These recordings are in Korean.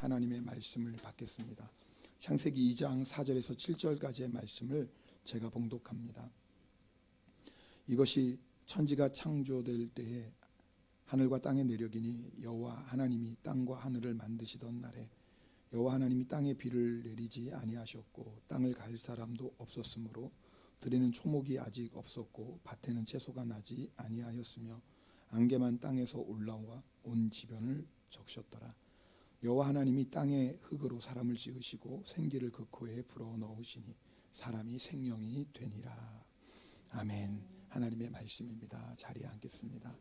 하나님의 말씀을 받겠습니다. 창세기 2장 4절에서 7절까지의 말씀을 제가 봉독합니다. 이것이 천지가 창조될 때에 하늘과 땅의 내력이니 여호와 하나님이 땅과 하늘을 만드시던 날에 여호와 하나님이 땅에 비를 내리지 아니하셨고 땅을 갈 사람도 없었으므로 들에는 초목이 아직 없었고 밭에는 채소가 나지 아니하였으며 안개만 땅에서 올라와 온 지변을 적셨더라. 여호와 하나님이 땅의 흙으로 사람을 지으시고 생기를 그 코에 불어넣으시니 사람이 생명이 되니라. 아멘. 하나님의 말씀입니다. 자리에 앉겠습니다.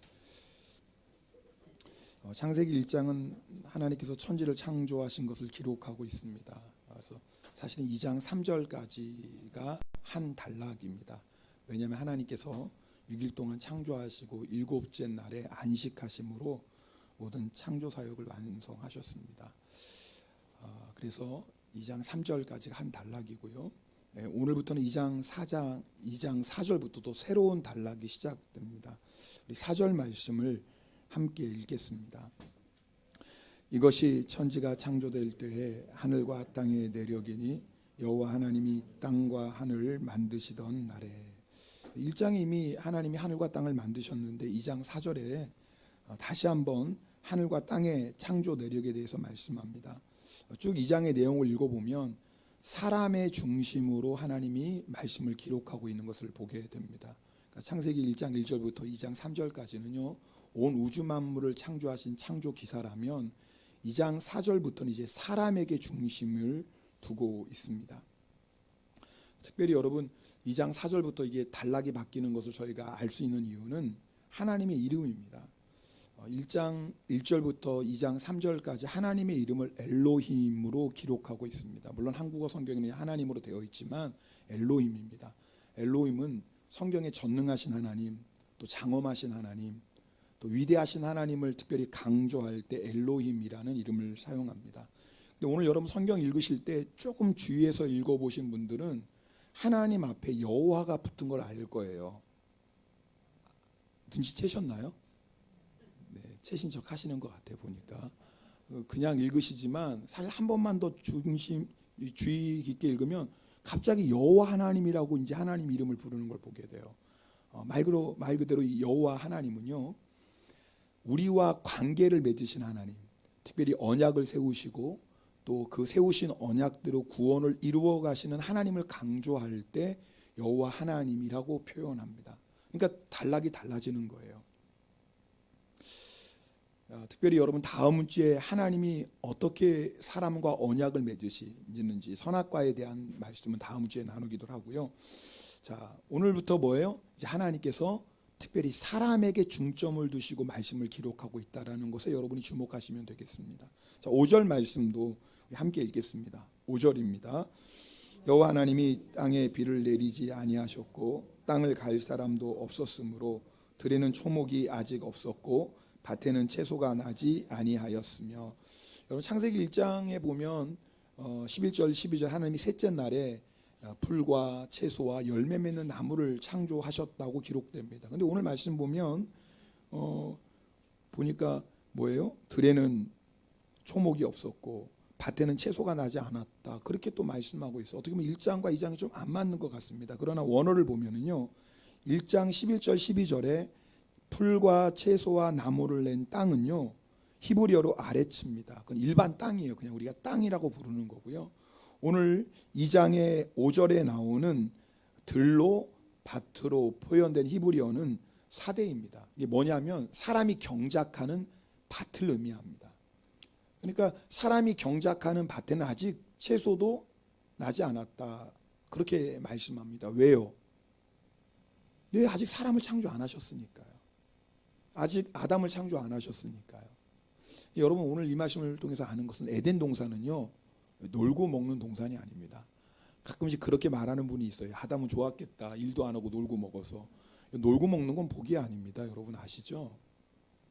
창세기 1장은 하나님께서 천지를 창조하신 것을 기록하고 있습니다. 그래서 사실은 2장 3절까지가 한 단락입니다. 왜냐하면 하나님께서 6일 동안 창조하시고 일곱째 날에 안식하심으로 모든 창조 사역을 완성하셨습니다. 그래서 2장 3절까지가 한 단락이고요. 오늘부터는 2장 4절부터 또 새로운 단락이 시작됩니다. 우리 4절 말씀을 함께 읽겠습니다. 이것이 천지가 창조될 때에 하늘과 땅의 내력이니 여호와 하나님이 땅과 하늘을 만드시던 날에. 1장에 이미 하나님이 하늘과 땅을 만드셨는데 2장 4절에 다시 한번 하늘과 땅의 창조 내력에 대해서 말씀합니다. 쭉 2장의 내용을 읽어보면 사람의 중심으로 하나님이 말씀을 기록하고 있는 것을 보게 됩니다. 그러니까 창세기 1장 1절부터 2장 3절까지는요 온 우주 만물을 창조하신 창조 기사라면 2장 4절부터는 이제 사람에게 중심을 두고 있습니다. 특별히 여러분 2장 4절부터 이게 단락이 바뀌는 것을 저희가 알 수 있는 이유는 하나님의 이름입니다. 1장 1절부터 2장 3절까지 하나님의 이름을 엘로힘으로 기록하고 있습니다. 물론 한국어 성경에는 하나님으로 되어 있지만 엘로힘입니다. 엘로힘은 성경에 전능하신 하나님, 또 장엄하신 하나님, 또 위대하신 하나님을 특별히 강조할 때 엘로힘이라는 이름을 사용합니다. 근데 오늘 여러분 성경 읽으실 때 조금 주의해서 읽어보신 분들은 하나님 앞에 여호와가 붙은 걸 알 거예요. 눈치채셨나요? 네, 채신 척 하시는 것 같아 보니까. 그냥 읽으시지만 사실 한 번만 더 주의 깊게 읽으면 갑자기 여호와 하나님이라고 이제 하나님 이름을 부르는 걸 보게 돼요. 말 그대로 이 여호와 하나님은요 우리와 관계를 맺으신 하나님, 특별히 언약을 세우시고 또 그 세우신 언약대로 구원을 이루어 가시는 하나님을 강조할 때 여호와 하나님이라고 표현합니다. 그러니까 단락이 달라지는 거예요. 특별히 여러분 다음 주에 하나님이 어떻게 사람과 언약을 맺으시는지 선악과에 대한 말씀은 다음 주에 나누기도 하고요. 자, 오늘부터 뭐예요? 이제 하나님께서 특별히 사람에게 중점을 두시고 말씀을 기록하고 있다는 것에 여러분이 주목하시면 되겠습니다. 자, 5절 말씀도 함께 읽겠습니다. 5절입니다. 여호와 하나님이 땅에 비를 내리지 아니하셨고 땅을 갈 사람도 없었으므로 들에는 초목이 아직 없었고 밭에는 채소가 나지 아니하였으며. 여러분 창세기 1장에 보면 11절 12절 하나님이 셋째 날에 풀과 채소와 열매 맺는 나무를 창조하셨다고 기록됩니다. 근데 오늘 말씀 보면 보니까 뭐예요? 들에는 초목이 없었고 밭에는 채소가 나지 않았다. 그렇게 또 말씀하고 있어요. 어떻게 보면 1장과 2장이 좀 안 맞는 것 같습니다. 그러나 원어를 보면은요 1장 11절 12절에 풀과 채소와 나무를 낸 땅은요 히브리어로 아레츠입니다. 그건 일반 땅이에요. 그냥 우리가 땅이라고 부르는 거고요. 오늘 2장의 5절에 나오는 들로 밭으로 표현된 히브리어는 사대입니다. 이게 뭐냐면 사람이 경작하는 밭을 의미합니다. 그러니까 사람이 경작하는 밭에는 아직 채소도 나지 않았다. 그렇게 말씀합니다. 왜요? 네, 아직 사람을 창조 안 하셨으니까요. 아직 아담을 창조 안 하셨으니까요. 여러분 오늘 이 말씀을 통해서 아는 것은 에덴 동산은요 놀고 먹는 동산이 아닙니다. 가끔씩 그렇게 말하는 분이 있어요. 아담은 좋았겠다. 일도 안 하고 놀고 먹어서. 놀고 먹는 건 복이 아닙니다. 여러분 아시죠?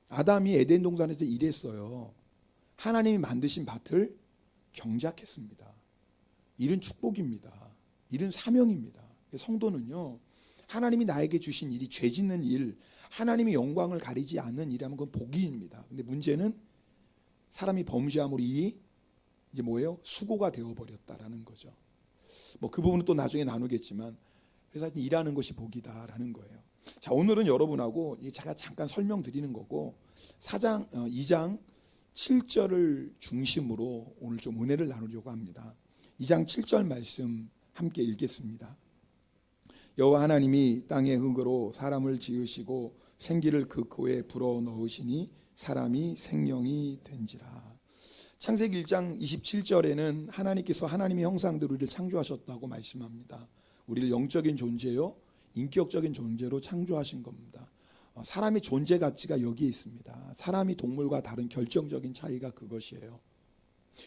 아담이 에덴 동산에서 일했어요. 하나님이 만드신 밭을 경작했습니다. 일은 축복입니다. 일은 사명입니다. 성도는요 하나님이 나에게 주신 일이 죄 짓는 일, 하나님의 영광을 가리지 않는 일이라면 그건 복입니다. 근데 문제는 사람이 범죄함으로 일이 이제 뭐예요? 수고가 되어버렸다라는 거죠. 뭐 그 부분은 또 나중에 나누겠지만, 그래서 하여튼 일하는 것이 복이다라는 거예요. 자, 오늘은 여러분하고 제가 잠깐 설명드리는 거고 2장 7절을 중심으로 오늘 좀 은혜를 나누려고 합니다. 2장 7절 말씀 함께 읽겠습니다. 여호와 하나님이 땅의 흙으로 사람을 지으시고 생기를 그 코에 불어넣으시니 사람이 생명이 된지라. 창세기 1장 27절에는 하나님께서 하나님의 형상대로 우리를 창조하셨다고 말씀합니다. 우리를 영적인 존재요, 인격적인 존재로 창조하신 겁니다. 사람의 존재 가치가 여기에 있습니다. 사람이 동물과 다른 결정적인 차이가 그것이에요.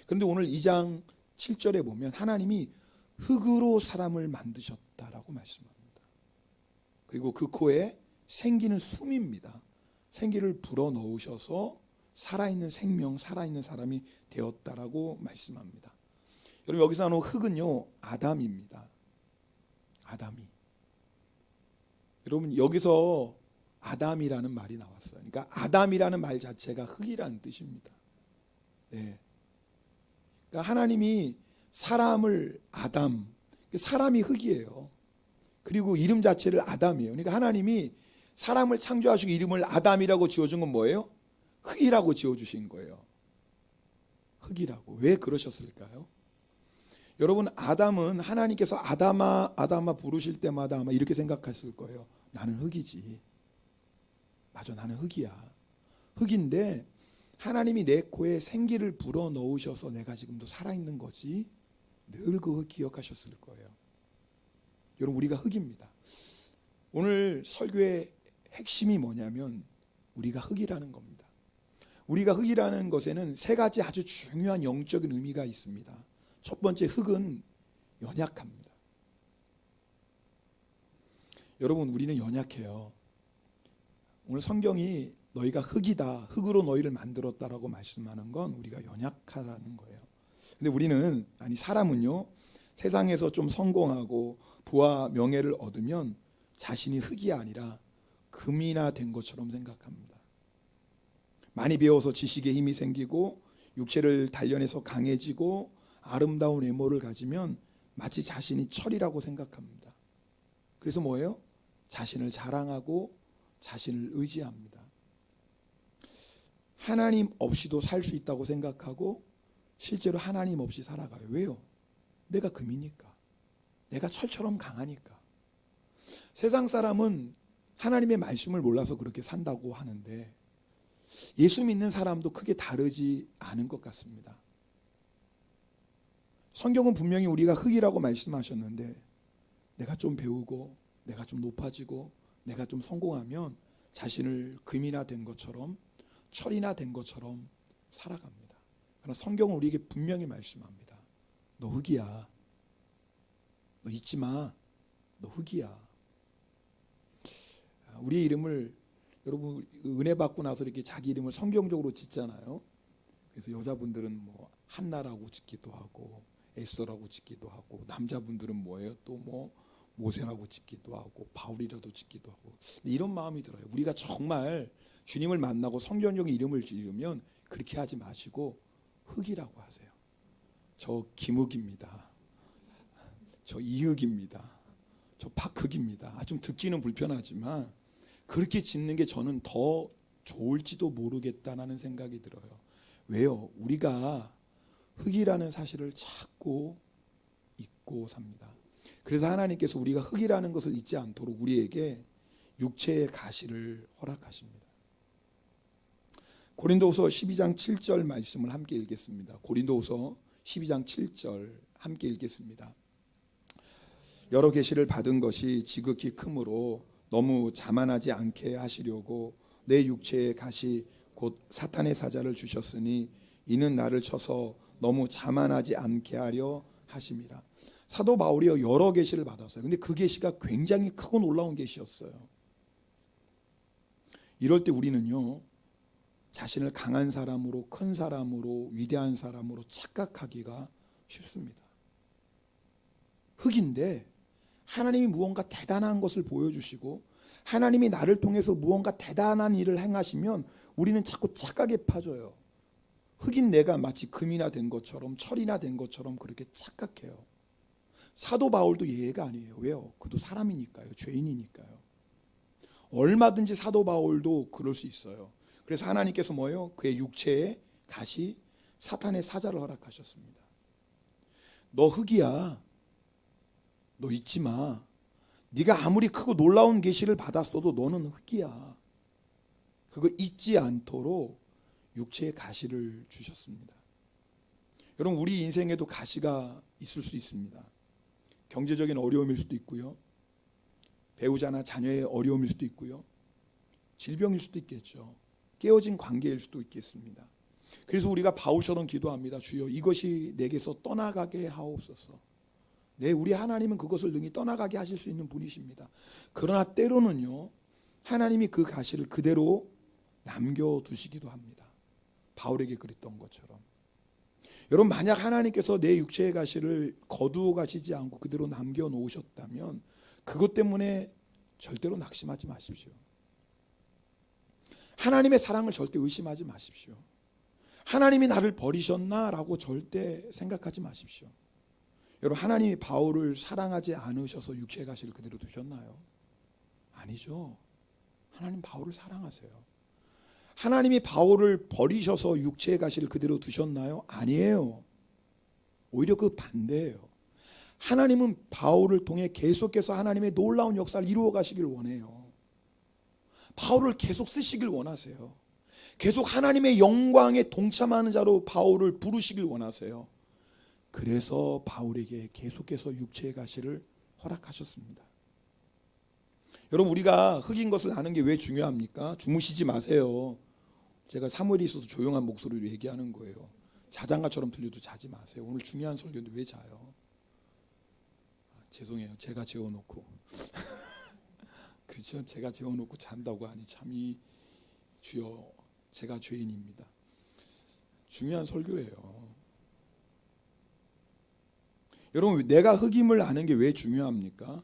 그런데 오늘 2장 7절에 보면 하나님이 흙으로 사람을 만드셨다라고 말씀합니다. 그리고 그 코에 생기는 숨입니다. 생기를 불어넣으셔서 살아있는 생명, 살아있는 사람이 되었다라고 말씀합니다. 여러분, 여기서 하는 흙은요, 아담입니다. 아담이. 여러분, 여기서 아담이라는 말이 나왔어요. 그러니까 아담이라는 말 자체가 흙이라는 뜻입니다. 네. 그러니까 하나님이 사람을 아담, 사람이 흙이에요. 그리고 이름 자체를 아담이에요. 그러니까 하나님이 사람을 창조하시고 이름을 아담이라고 지어준 건 뭐예요? 흙이라고 지어주신 거예요. 흙이라고. 왜 그러셨을까요? 여러분, 아담은 하나님께서 아담아 아담아 부르실 때마다 아마 이렇게 생각했을 거예요. 나는 흙이지. 맞아, 나는 흙이야. 흙인데 하나님이 내 코에 생기를 불어넣으셔서 내가 지금도 살아있는 거지. 늘 그 흙 기억하셨을 거예요. 여러분, 우리가 흙입니다. 오늘 설교의 핵심이 뭐냐면 우리가 흙이라는 겁니다. 우리가 흙이라는 것에는 세 가지 아주 중요한 영적인 의미가 있습니다. 첫 번째, 흙은 연약합니다. 여러분, 우리는 연약해요. 오늘 성경이 너희가 흙이다, 흙으로 너희를 만들었다라고 말씀하는 건 우리가 연약하다는 거예요. 근데 우리는, 아니 사람은요, 세상에서 좀 성공하고 부와 명예를 얻으면 자신이 흙이 아니라 금이나 된 것처럼 생각합니다. 많이 배워서 지식에 힘이 생기고 육체를 단련해서 강해지고 아름다운 외모를 가지면 마치 자신이 철이라고 생각합니다. 그래서 뭐예요? 자신을 자랑하고 자신을 의지합니다. 하나님 없이도 살 수 있다고 생각하고 실제로 하나님 없이 살아가요. 왜요? 내가 금이니까. 내가 철처럼 강하니까. 세상 사람은 하나님의 말씀을 몰라서 그렇게 산다고 하는데 예수 믿는 사람도 크게 다르지 않은 것 같습니다. 성경은 분명히 우리가 흙이라고 말씀하셨는데 내가 좀 배우고 내가 좀 높아지고 내가 좀 성공하면 자신을 금이나 된 것처럼 철이나 된 것처럼 살아갑니다. 그러나 성경은 우리에게 분명히 말씀합니다. 너 흙이야. 너 잊지 마. 너 흙이야. 우리의 이름을, 여러분 은혜 받고 나서 이렇게 자기 이름을 성경적으로 짓잖아요. 그래서 여자분들은 뭐 한나라고 짓기도 하고 에스더라고 짓기도 하고, 남자분들은 뭐예요? 또 뭐 모세라고 짓기도 하고 바울이라도 짓기도 하고. 이런 마음이 들어요. 우리가 정말 주님을 만나고 성경적인 이름을 지으면 그렇게 하지 마시고 흙이라고 하세요. 저 김흙입니다. 저 이흙입니다. 저 박흙입니다. 좀 듣기는 불편하지만 그렇게 짓는 게 저는 더 좋을지도 모르겠다는 생각이 들어요. 왜요? 우리가 흙이라는 사실을 찾고 잊고 삽니다. 그래서 하나님께서 우리가 흙이라는 것을 잊지 않도록 우리에게 육체의 가시를 허락하십니다. 고린도후서 12장 7절 말씀을 함께 읽겠습니다. 고린도후서 12장 7절 함께 읽겠습니다. 여러 계시를 받은 것이 지극히 크므로 너무 자만하지 않게 하시려고 내 육체의 가시 곧 사탄의 사자를 주셨으니 이는 나를 쳐서 너무 자만하지 않게 하려 하심이라. 사도 바울이요, 여러 계시를 받았어요. 근데 그 계시가 굉장히 크고 놀라운 계시였어요. 이럴 때 우리는요, 자신을 강한 사람으로, 큰 사람으로, 위대한 사람으로 착각하기가 쉽습니다. 흙인데 하나님이 무언가 대단한 것을 보여주시고 하나님이 나를 통해서 무언가 대단한 일을 행하시면 우리는 자꾸 착각에 빠져요. 흑인 내가 마치 금이나 된 것처럼 철이나 된 것처럼 그렇게 착각해요. 사도 바울도 예외가 아니에요. 왜요? 그도 사람이니까요. 죄인이니까요. 얼마든지 사도 바울도 그럴 수 있어요. 그래서 하나님께서 뭐예요? 그의 육체에 다시 사탄의 사자를 허락하셨습니다. 너 흑이야. 너 잊지 마. 네가 아무리 크고 놀라운 계시를 받았어도 너는 흑이야. 그거 잊지 않도록 육체에 가시를 주셨습니다. 여러분, 우리 인생에도 가시가 있을 수 있습니다. 경제적인 어려움일 수도 있고요. 배우자나 자녀의 어려움일 수도 있고요. 질병일 수도 있겠죠. 깨어진 관계일 수도 있겠습니다. 그래서 우리가 바울처럼 기도합니다. 주여, 이것이 내게서 떠나가게 하옵소서. 네, 우리 하나님은 그것을 능히 떠나가게 하실 수 있는 분이십니다. 그러나 때로는요, 하나님이 그 가시를 그대로 남겨두시기도 합니다. 바울에게 그랬던 것처럼. 여러분, 만약 하나님께서 내 육체의 가시를 거두어 가시지 않고 그대로 남겨놓으셨다면 그것 때문에 절대로 낙심하지 마십시오. 하나님의 사랑을 절대 의심하지 마십시오. 하나님이 나를 버리셨나? 라고 절대 생각하지 마십시오. 여러분, 하나님이 바울을 사랑하지 않으셔서 육체의 가시를 그대로 두셨나요? 아니죠. 하나님 바울을 사랑하세요. 하나님이 바울을 버리셔서 육체의 가시를 그대로 두셨나요? 아니에요. 오히려 그 반대예요. 하나님은 바울을 통해 계속해서 하나님의 놀라운 역사를 이루어 가시길 원해요. 바울을 계속 쓰시길 원하세요. 계속 하나님의 영광에 동참하는 자로 바울을 부르시길 원하세요. 그래서 바울에게 계속해서 육체의 가시를 허락하셨습니다. 여러분, 우리가 흑인 것을 아는 게 왜 중요합니까? 주무시지 마세요. 제가 사무엘이 있어서 조용한 목소리로 얘기하는 거예요. 자장가처럼 들려도 자지 마세요. 오늘 중요한 설교인데 왜 자요? 죄송해요. 제가 재워놓고 그렇죠? 제가 재워놓고 잔다고 하니 참이 주여, 제가 죄인입니다. 중요한 설교예요. 여러분, 내가 흑임을 아는 게 왜 중요합니까?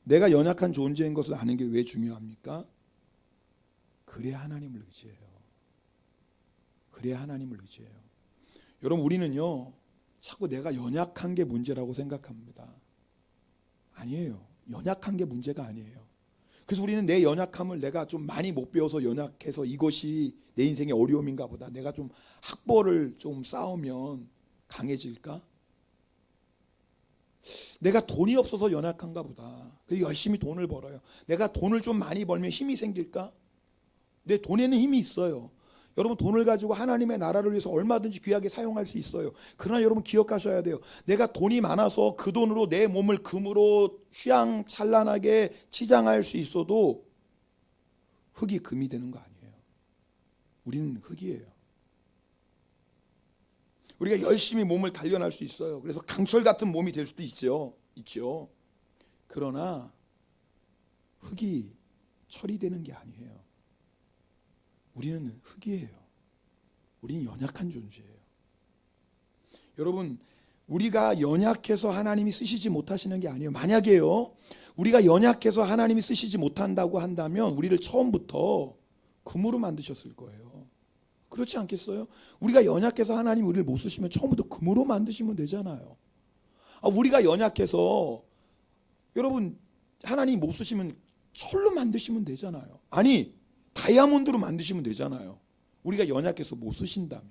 내가 연약한 존재인 것을 아는 게 왜 중요합니까? 그래야 하나님을 의지해요. 그래야 하나님을 의지해요. 여러분, 우리는요, 자꾸 내가 연약한 게 문제라고 생각합니다. 아니에요. 연약한 게 문제가 아니에요. 그래서 우리는 내 연약함을 내가 좀 많이 못 배워서 연약해서 이것이 내 인생의 어려움인가 보다. 내가 좀 학벌을 좀 쌓으면 강해질까? 내가 돈이 없어서 연약한가 보다. 그래서 열심히 돈을 벌어요. 내가 돈을 좀 많이 벌면 힘이 생길까? 내 돈에는 힘이 있어요. 여러분, 돈을 가지고 하나님의 나라를 위해서 얼마든지 귀하게 사용할 수 있어요. 그러나 여러분, 기억하셔야 돼요. 내가 돈이 많아서 그 돈으로 내 몸을 금으로 휘황찬란하게 치장할 수 있어도 흙이 금이 되는 거 아니에요. 우리는 흙이에요. 우리가 열심히 몸을 단련할 수 있어요. 그래서 강철 같은 몸이 될 수도 있죠. 그러나 흙이 철이 되는 게 아니에요. 우리는 흙이에요. 우리는 연약한 존재예요. 여러분, 우리가 연약해서 하나님이 쓰시지 못하시는 게 아니에요. 만약에요, 우리가 연약해서 하나님이 쓰시지 못한다고 한다면 우리를 처음부터 금으로 만드셨을 거예요. 그렇지 않겠어요? 우리가 연약해서 하나님이 우리를 못 쓰시면 처음부터 금으로 만드시면 되잖아요. 우리가 연약해서 여러분, 하나님이 못 쓰시면 철로 만드시면 되잖아요. 아니, 다이아몬드로 만드시면 되잖아요. 우리가 연약해서 못 쓰신다면.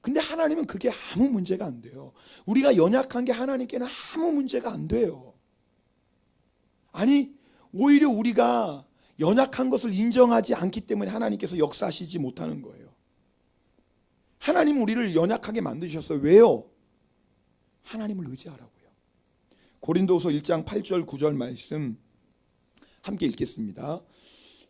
근데 하나님은 그게 아무 문제가 안 돼요. 우리가 연약한 게 하나님께는 아무 문제가 안 돼요. 아니, 오히려 우리가 연약한 것을 인정하지 않기 때문에 하나님께서 역사하시지 못하는 거예요. 하나님은 우리를 연약하게 만드셨어요. 왜요? 하나님을 의지하라고요. 고린도후서 1장 8절 9절 말씀 함께 읽겠습니다.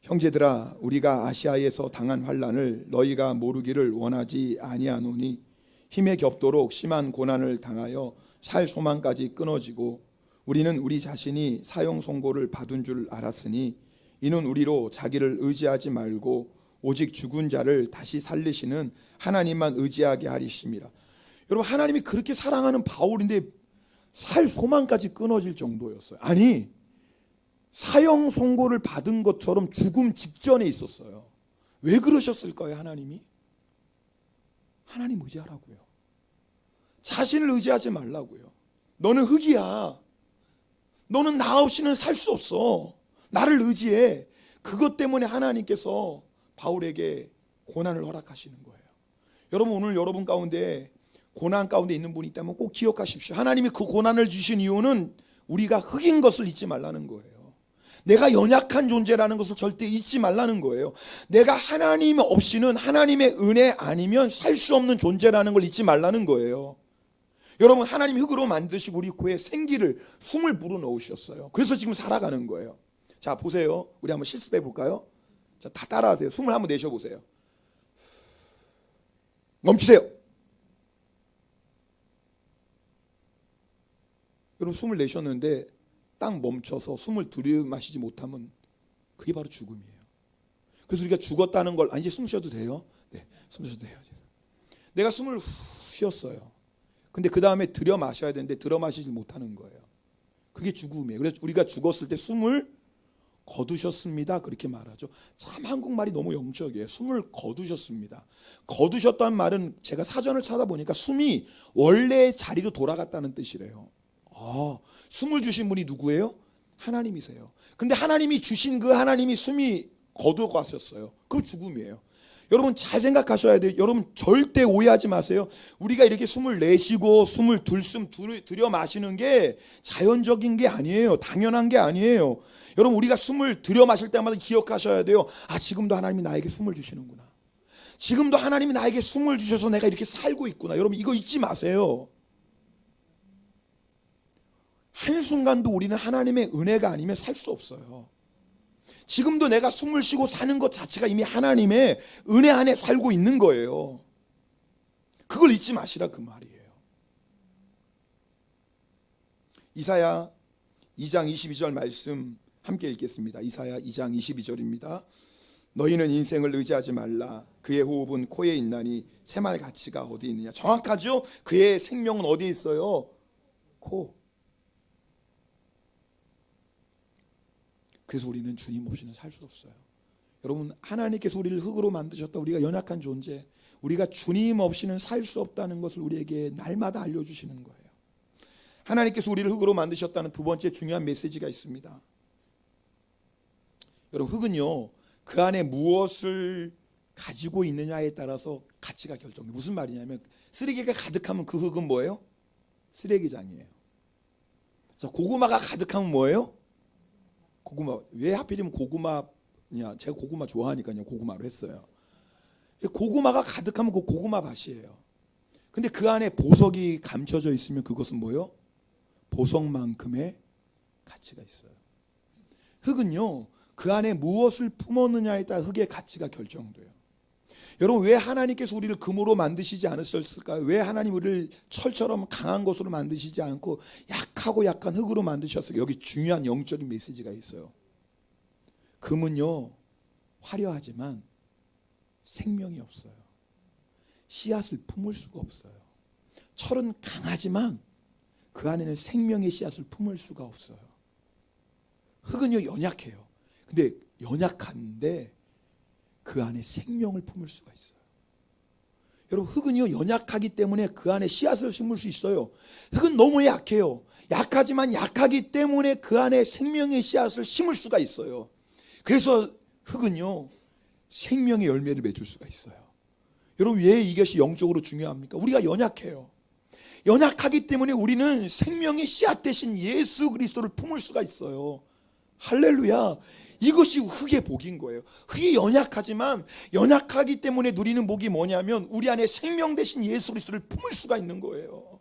형제들아, 우리가 아시아에서 당한 환난을 너희가 모르기를 원하지 아니하노니 힘에 겹도록 심한 고난을 당하여 살 소망까지 끊어지고 우리는 우리 자신이 사형 선고를 받은 줄 알았으니 이는 우리로 자기를 의지하지 말고 오직 죽은 자를 다시 살리시는 하나님만 의지하게 하리심이라. 여러분, 하나님이 그렇게 사랑하는 바울인데 살 소망까지 끊어질 정도였어요. 아니, 사형 선고를 받은 것처럼 죽음 직전에 있었어요. 왜 그러셨을까요, 하나님이? 하나님 의지하라고요. 자신을 의지하지 말라고요. 너는 흙이야. 너는 나 없이는 살 수 없어. 나를 의지해. 그것 때문에 하나님께서 바울에게 고난을 허락하시는 거예요. 여러분, 오늘 여러분 가운데 고난 가운데 있는 분이 있다면 꼭 기억하십시오. 하나님이 그 고난을 주신 이유는 우리가 흙인 것을 잊지 말라는 거예요. 내가 연약한 존재라는 것을 절대 잊지 말라는 거예요. 내가 하나님 없이는, 하나님의 은혜 아니면 살 수 없는 존재라는 걸 잊지 말라는 거예요. 여러분, 하나님 흙으로 만드시고 우리 코에 생기를, 숨을 불어넣으셨어요. 그래서 지금 살아가는 거예요. 자, 보세요. 우리 한번 실습해 볼까요? 자, 다 따라하세요. 숨을 한번 내쉬어보세요. 멈추세요. 여러분, 숨을 내쉬었는데 딱 멈춰서 숨을 들이마시지 못하면 그게 바로 죽음이에요. 그래서 우리가 죽었다는 걸, 이제 숨 쉬어도 돼요? 네, 숨 쉬어도 돼요. 내가 숨을 쉬었어요. 근데 그 다음에 들여 마셔야 되는데 들여 마시지 못하는 거예요. 그게 죽음이에요. 그래서 우리가 죽었을 때 숨을 거두셨습니다, 그렇게 말하죠. 참 한국말이 너무 영적이에요. 숨을 거두셨습니다. 거두셨다는 말은 제가 사전을 찾아보니까 숨이 원래의 자리로 돌아갔다는 뜻이래요. 숨을 주신 분이 누구예요? 하나님이세요. 근데 하나님이 주신 그 하나님이 숨이 거두가셨어요. 그럼 죽음이에요. 여러분, 잘 생각하셔야 돼요. 여러분, 절대 오해하지 마세요. 우리가 이렇게 숨을 내쉬고 숨을 들여 마시는 게 자연적인 게 아니에요. 당연한 게 아니에요. 여러분, 우리가 숨을 들여 마실 때마다 기억하셔야 돼요. 지금도 하나님이 나에게 숨을 주시는구나. 지금도 하나님이 나에게 숨을 주셔서 내가 이렇게 살고 있구나. 여러분, 이거 잊지 마세요. 한순간도 우리는 하나님의 은혜가 아니면 살 수 없어요. 지금도 내가 숨을 쉬고 사는 것 자체가 이미 하나님의 은혜 안에 살고 있는 거예요. 그걸 잊지 마시라, 그 말이에요. 이사야 2장 22절 말씀 함께 읽겠습니다. 이사야 2장 22절입니다. 너희는 인생을 의지하지 말라. 그의 호흡은 코에 있나니 새말 가치가 어디 있느냐. 정확하죠? 그의 생명은 어디에 있어요? 코. 그래서 우리는 주님 없이는 살 수 없어요. 여러분, 하나님께서 우리를 흙으로 만드셨다. 우리가 연약한 존재, 우리가 주님 없이는 살 수 없다는 것을 우리에게 날마다 알려주시는 거예요. 하나님께서 우리를 흙으로 만드셨다는 두 번째 중요한 메시지가 있습니다. 여러분, 흙은요, 그 안에 무엇을 가지고 있느냐에 따라서 가치가 결정돼요. 무슨 말이냐면, 쓰레기가 가득하면 그 흙은 뭐예요? 쓰레기장이에요. 자, 고구마가 가득하면 뭐예요? 고구마. 왜 하필이면 고구마냐? 제가 고구마 좋아하니까요, 고구마로 했어요. 고구마가 가득하면 그 고구마 밭이에요. 근데 그 안에 보석이 감춰져 있으면 그것은 뭐예요? 보석만큼의 가치가 있어요. 흙은요, 그 안에 무엇을 품었느냐에 따라 흙의 가치가 결정돼요. 여러분, 왜 하나님께서 우리를 금으로 만드시지 않으셨을까요? 왜 하나님 우리를 철처럼 강한 것으로 만드시지 않고 약하고 약한 흙으로 만드셨을까요? 여기 중요한 영적인 메시지가 있어요. 금은요, 화려하지만 생명이 없어요. 씨앗을 품을 수가 없어요. 철은 강하지만 그 안에는 생명의 씨앗을 품을 수가 없어요. 흙은요, 연약해요. 근데 연약한데 그 안에 생명을 품을 수가 있어요. 여러분, 흙은요, 연약하기 때문에 그 안에 씨앗을 심을 수 있어요. 흙은 너무 약해요. 약하지만 약하기 때문에 그 안에 생명의 씨앗을 심을 수가 있어요. 그래서 흙은요, 생명의 열매를 맺을 수가 있어요. 여러분, 왜 이것이 영적으로 중요합니까? 우리가 연약해요. 연약하기 때문에 우리는 생명의 씨앗 대신 예수 그리스도를 품을 수가 있어요. 할렐루야. 이것이 흙의 복인 거예요. 흙이 연약하지만 연약하기 때문에 누리는 복이 뭐냐면 우리 안에 생명 대신 예수 그리스도를 품을 수가 있는 거예요.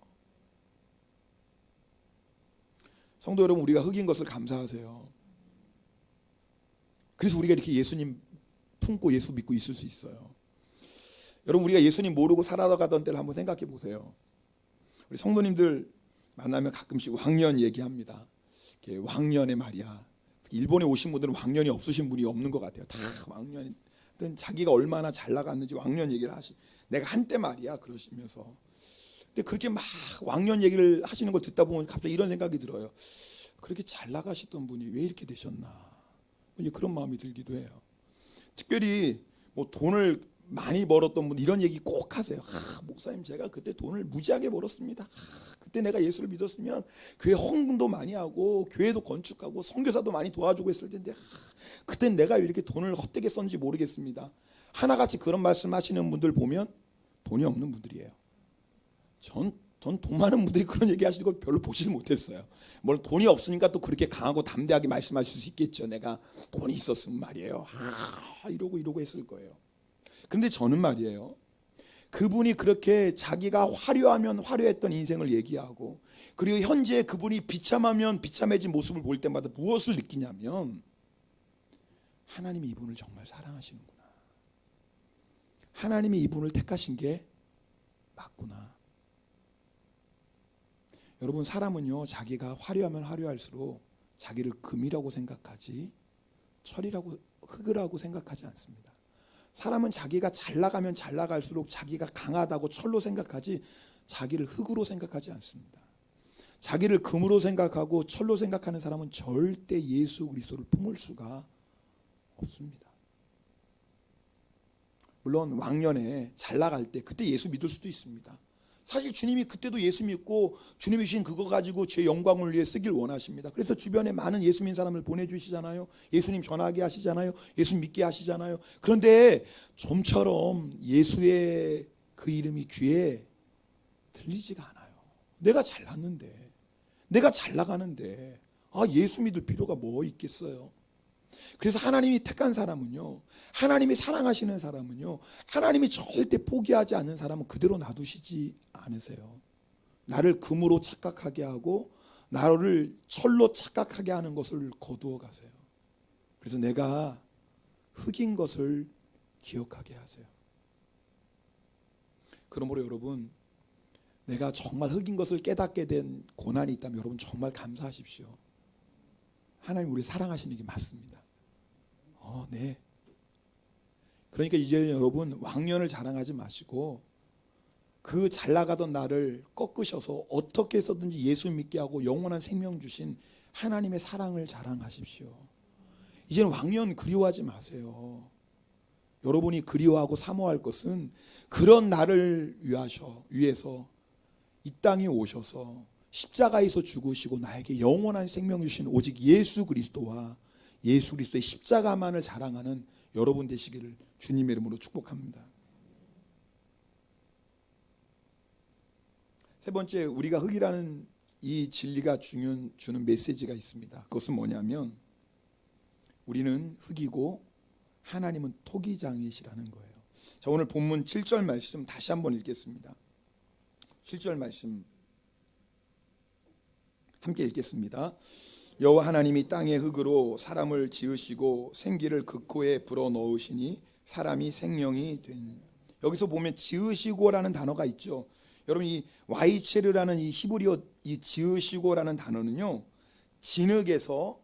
성도 여러분, 우리가 흙인 것을 감사하세요. 그래서 우리가 이렇게 예수님 품고 예수 믿고 있을 수 있어요. 여러분, 우리가 예수님 모르고 살아가던 때를 한번 생각해 보세요. 우리 성도님들 만나면 가끔씩 왕년 얘기합니다. 왕년에 말이야, 일본에 오신 분들은 왕년이 없으신 분이 없는 것 같아요. 다 왕년이, 자기가 얼마나 잘 나갔는지 왕년 얘기를 내가 한때 말이야 그러시면서. 근데 그렇게 막 왕년 얘기를 하시는 걸 듣다 보면 갑자기 이런 생각이 들어요. 그렇게 잘 나가시던 분이 왜 이렇게 되셨나, 이제 그런 마음이 들기도 해요. 특별히 뭐 돈을 많이 벌었던 분 이런 얘기 꼭 하세요. 목사님 제가 그때 돈을 무지하게 벌었습니다. 그때 내가 예수를 믿었으면 교회 헌금도 많이 하고 교회도 건축하고 선교사도 많이 도와주고 했을 텐데 그때 내가 왜 이렇게 돈을 헛되게 썼는지 모르겠습니다. 하나같이 그런 말씀하시는 분들 보면 돈이 없는 분들이에요. 전 돈 많은 분들이 그런 얘기 하시는 거 별로 보지를 못했어요. 뭘 돈이 없으니까 또 그렇게 강하고 담대하게 말씀하실 수 있겠죠. 내가 돈이 있었으면 말이에요. 이러고 했을 거예요. 근데 저는 말이에요, 그분이 그렇게 자기가 화려하면 화려했던 인생을 얘기하고, 그리고 현재 그분이 비참하면 비참해진 모습을 볼 때마다 무엇을 느끼냐면 하나님이 이분을 정말 사랑하시는구나, 하나님이 이분을 택하신 게 맞구나. 여러분, 사람은요 자기가 화려하면 화려할수록 자기를 금이라고 생각하지 철이라고, 흙이라고 생각하지 않습니다. 사람은 자기가 잘 나가면 잘 나갈수록 자기가 강하다고 철로 생각하지 자기를 흙으로 생각하지 않습니다. 자기를 금으로 생각하고 철로 생각하는 사람은 절대 예수 그리스도를 품을 수가 없습니다. 물론 왕년에 잘 나갈 때 그때 예수 믿을 수도 있습니다. 사실 주님이 그때도 예수 믿고 주님이 주신 그거 가지고 제 영광을 위해 쓰길 원하십니다. 그래서 주변에 많은 예수 믿는 사람을 보내주시잖아요. 예수님 전하게 하시잖아요. 예수 믿게 하시잖아요. 그런데 좀처럼 예수의 그 이름이 귀에 들리지가 않아요. 내가 잘났는데, 내가 잘 나가는데 예수 믿을 필요가 뭐 있겠어요. 그래서 하나님이 택한 사람은요, 하나님이 사랑하시는 사람은요, 하나님이 절대 포기하지 않는 사람은 그대로 놔두시지 않으세요. 나를 금으로 착각하게 하고 나를 철로 착각하게 하는 것을 거두어 가세요. 그래서 내가 흙인 것을 기억하게 하세요. 그러므로 여러분, 내가 정말 흙인 것을 깨닫게 된 고난이 있다면 여러분 정말 감사하십시오. 하나님 우리 사랑하시는 게 맞습니다. 네. 그러니까 이제 여러분 왕년을 자랑하지 마시고 그 잘 나가던 나를 꺾으셔서 어떻게 해서든지 예수 믿게 하고 영원한 생명 주신 하나님의 사랑을 자랑하십시오. 이제는 왕년 그리워하지 마세요. 여러분이 그리워하고 사모할 것은 그런 나를 위해서 이 땅에 오셔서 십자가에서 죽으시고 나에게 영원한 생명 주신 오직 예수 그리스도와 예수 그리스도의 십자가만을 자랑하는 여러분 되시기를 주님의 이름으로 축복합니다. 세 번째, 우리가 흙이라는 이 진리가 주는 메시지가 있습니다. 그것은 뭐냐면 우리는 흙이고 하나님은 토기장이시라는 거예요. 자, 오늘 본문 7절 말씀 다시 한번 읽겠습니다. 7절 말씀 함께 읽겠습니다. 여호와 하나님이 땅의 흙으로 사람을 지으시고 생기를 그 코에 불어 넣으시니 사람이 생명이 된. 여기서 보면 지으시고라는 단어가 있죠. 여러분, 이 와이체르라는 이 히브리어 이 지으시고라는 단어는요, 진흙에서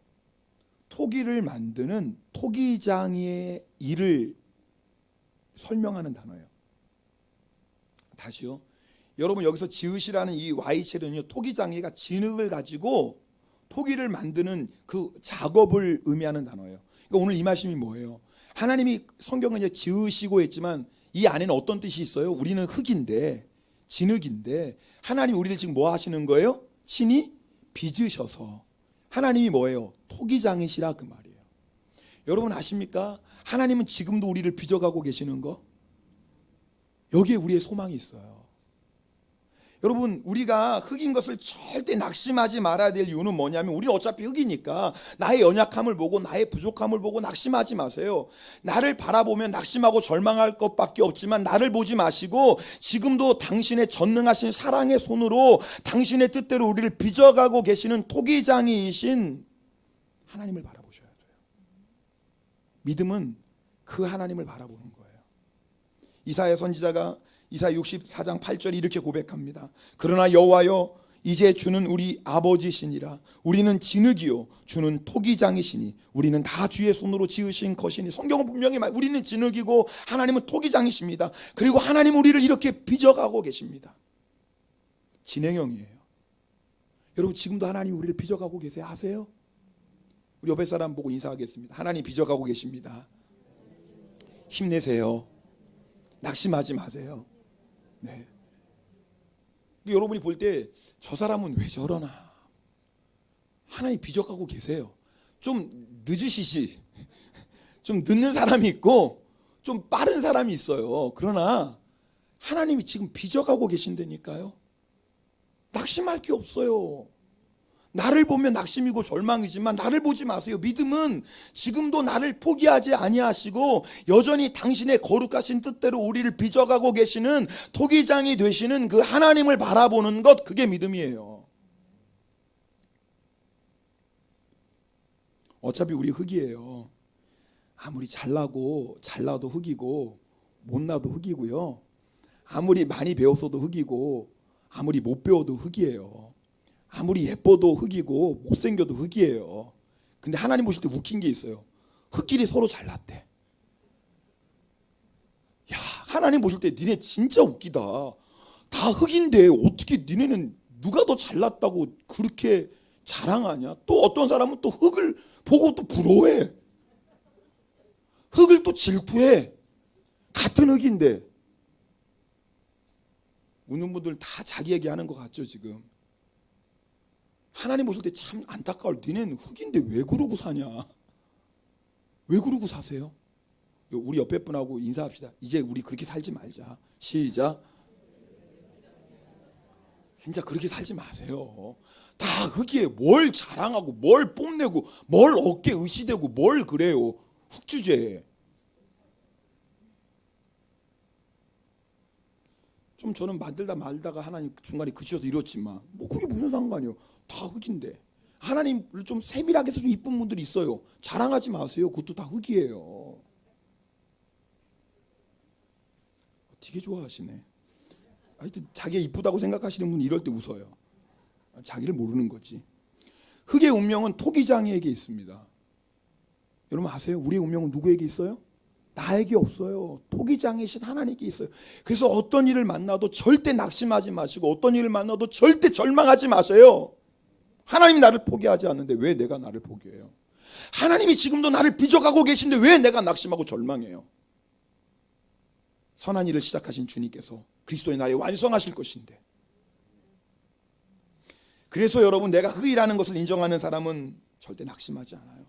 토기를 만드는 토기장의 일을 설명하는 단어예요. 다시요. 여러분, 여기서 지으시라는 이 와이체르는요, 토기장이가 진흙을 가지고 토기를 만드는 그 작업을 의미하는 단어예요. 그러니까 오늘 이 말씀이 뭐예요? 하나님이 성경은 이제 지으시고 했지만 이 안에는 어떤 뜻이 있어요? 우리는 흙인데, 진흙인데 하나님이 우리를 지금 뭐 하시는 거예요? 친히 빚으셔서. 하나님이 뭐예요? 토기장이시라 그 말이에요. 여러분 아십니까? 하나님은 지금도 우리를 빚어가고 계시는 거, 여기에 우리의 소망이 있어요. 여러분, 우리가 흙인 것을 절대 낙심하지 말아야 될 이유는 뭐냐면 우리는 어차피 흙이니까 나의 연약함을 보고 나의 부족함을 보고 낙심하지 마세요. 나를 바라보면 낙심하고 절망할 것밖에 없지만 나를 보지 마시고 지금도 당신의 전능하신 사랑의 손으로 당신의 뜻대로 우리를 빚어가고 계시는 토기장이신 하나님을 바라보셔야 돼요. 믿음은 그 하나님을 바라보는 거예요. 이사야 선지자가 이사야 64장 8절 이렇게 고백합니다. 그러나 여호와여, 이제 주는 우리 아버지시니라. 우리는 진흙이요 주는 토기장이시니 우리는 다 주의 손으로 지으신 것이니. 성경은 분명히 우리는 진흙이고 하나님은 토기장이십니다. 그리고 하나님은 우리를 이렇게 빚어가고 계십니다. 진행형이에요. 여러분, 지금도 하나님 우리를 빚어가고 계세요? 아세요? 우리 옆에 사람 보고 인사하겠습니다. 하나님 빚어가고 계십니다. 힘내세요. 낙심하지 마세요. 네. 여러분이 볼 때 저 사람은 왜 저러나 하나님 비적하고 계세요. 좀 늦으시지. 좀 늦는 사람이 있고 좀 빠른 사람이 있어요. 그러나 하나님이 지금 비적하고 계신다니까요. 낙심할 게 없어요. 나를 보면 낙심이고 절망이지만 나를 보지 마세요. 믿음은 지금도 나를 포기하지 아니하시고 여전히 당신의 거룩하신 뜻대로 우리를 빚어가고 계시는 토기장이 되시는 그 하나님을 바라보는 것, 그게 믿음이에요. 어차피 우리 흙이에요. 아무리 잘나도 흙이고 못나도 흙이고요. 아무리 많이 배웠어도 흙이고 아무리 못 배워도 흙이에요. 아무리 예뻐도 흙이고 못생겨도 흙이에요. 근데 하나님 보실 때 웃긴 게 있어요. 흙끼리 서로 잘났대. 야, 하나님 보실 때 니네 진짜 웃기다. 다 흙인데 어떻게 니네는 누가 더 잘났다고 그렇게 자랑하냐? 또 어떤 사람은 또 흙을 보고 또 부러워해. 흙을 또 질투해. 같은 흙인데. 웃는 분들 다 자기 얘기하는 것 같죠 지금. 하나님 보실 때 참 안타까울. 니네는 흙인데 왜 그러고 사냐? 왜 그러고 사세요? 우리 옆에 분하고 인사합시다. 이제 우리 그렇게 살지 말자. 시작. 진짜 그렇게 살지 마세요. 다 흙이에요. 뭘 자랑하고 뭘 뽐내고 뭘 어깨 의시대고 뭘 그래요. 흙주제에. 좀 저는 만들다 말다가 하나님 중간에 그치셔서 이렇지만 뭐 그게 무슨 상관이요. 다 흙인데. 하나님을 좀 세밀하게 해서 좀 이쁜 분들이 있어요. 자랑하지 마세요. 그것도 다 흙이에요. 되게 좋아하시네. 하여튼 자기가 이쁘다고 생각하시는 분이 이럴 때 웃어요. 자기를 모르는 거지. 흙의 운명은 토기장이에게 있습니다. 여러분 아세요? 우리의 운명은 누구에게 있어요? 나에게 없어요. 토기장이신 하나님께 있어요. 그래서 어떤 일을 만나도 절대 낙심하지 마시고 어떤 일을 만나도 절대 절망하지 마세요. 하나님이 나를 포기하지 않는데 왜 내가 나를 포기해요? 하나님이 지금도 나를 빚어가고 계신데 왜 내가 낙심하고 절망해요? 선한 일을 시작하신 주님께서 그리스도의 날에 완성하실 것인데. 그래서 여러분, 내가 흙이라는 것을 인정하는 사람은 절대 낙심하지 않아요.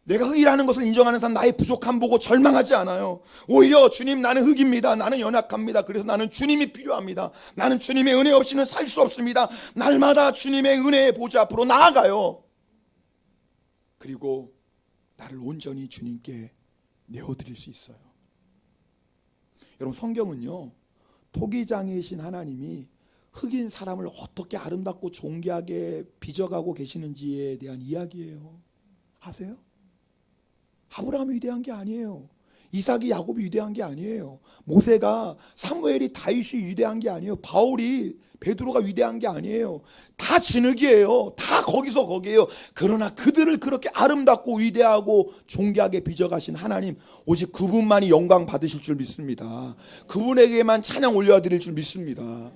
내가 흙이라는 것을 인정하는 사람, 나의 부족함 보고 절망하지 않아요. 오히려 주님, 나는 흙입니다. 나는 연약합니다. 그래서 나는 주님이 필요합니다. 나는 주님의 은혜 없이는 살 수 없습니다. 날마다 주님의 은혜의 보좌 앞으로 나아가요. 그리고 나를 온전히 주님께 내어드릴 수 있어요. 여러분, 성경은요, 토기장이신 하나님이 흙인 사람을 어떻게 아름답고 존귀하게 빚어가고 계시는지에 대한 이야기예요. 아세요? 아브라함이 위대한 게 아니에요. 이삭이 야곱이 위대한 게 아니에요. 모세가, 사무엘이, 다윗이 위대한 게 아니에요. 바울이, 베드로가 위대한 게 아니에요. 다 진흙이에요. 다 거기서 거기에요. 그러나 그들을 그렇게 아름답고 위대하고 존귀하게 빚어가신 하나님, 오직 그분만이 영광 받으실 줄 믿습니다. 그분에게만 찬양 올려드릴 줄 믿습니다.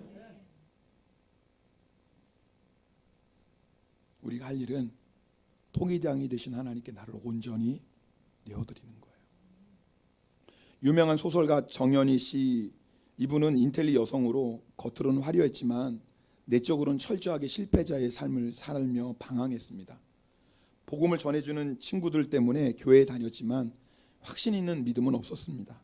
우리가 할 일은 토기장이 되신 하나님께 나를 온전히 내어드리는 거예요. 유명한 소설가 정연희 씨, 이분은 인텔리 여성으로 겉으로는 화려했지만 내적으로는 철저하게 실패자의 삶을 살며 방황했습니다. 복음을 전해주는 친구들 때문에 교회에 다녔지만 확신 있는 믿음은 없었습니다.